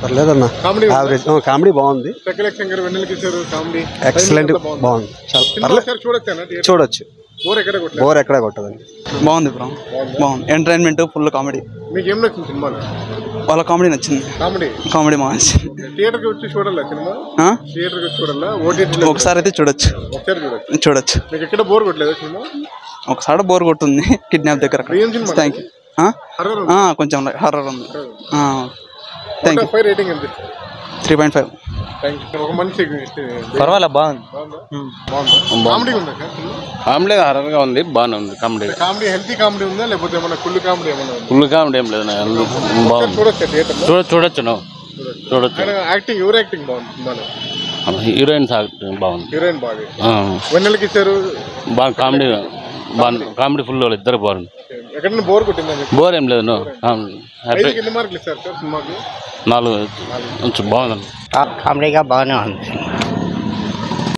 పర్లేదన్న, average. Comedy బాగుంది, excellent, బాగుంది, చూడొచ్చు, బోర్ ఎక్కడ కొట్టదండి. బాగుంది బ్రో, బాగుంది, ఎంటర్టైన్మెంట్, ఫుల్ కామెడీ. మీకు ఏం నచ్చింది సినిమాలో? వాళ్ళ కామెడీ నచ్చింది, కామెడీ బాగా నచ్చింది. థియేటర్కి వచ్చి చూడాలా సినిమా? థియేటర్కి వచ్చి చూడాలా? ఓటీటీ ఒకసారి అయితే చూడొచ్చు. మీకు ఎక్కడ బోర్ కొట్టలేదా సినిమా? ఒకసారి బోర్ కొట్టుంది కిడ్నాప్ దగ్గర. Thank you. కొంచెం హర్రర్ ఉంది. Thank you. 3.5. పర్వాలే, బాగుంది. కామెడీ హర్రర్ గా ఉంది, బాగానే ఉంది. కామెడీ హెల్తీ కామెడీ ఉందా లేకపోతే ఏమన్నా కుళ్ళు కామెడీ ఏమన్నా? ఫుల్ కామెడీ ఏం లేదు, బాగుంది. చూడొచ్చు. యాక్టింగ్, ఎవరు యాక్టింగ్ బాగుంది? హీరోయిన్స్ యాక్టింగ్ బాగుంది. హీరోయిన్ బాగా వెన్నెలకి ఇచ్చారు. బాగా కామెడీ ఫుల్, ఇద్దరు బాగుంది. ఎక్కడైనా బోర్ కొట్టిందని? బోర్ ఏం లేదు. 5 మార్కులు ఇస్తారు సార్ సినిమాకి? 4 బాగుంది. కామెడీగా బాగానే ఉంది.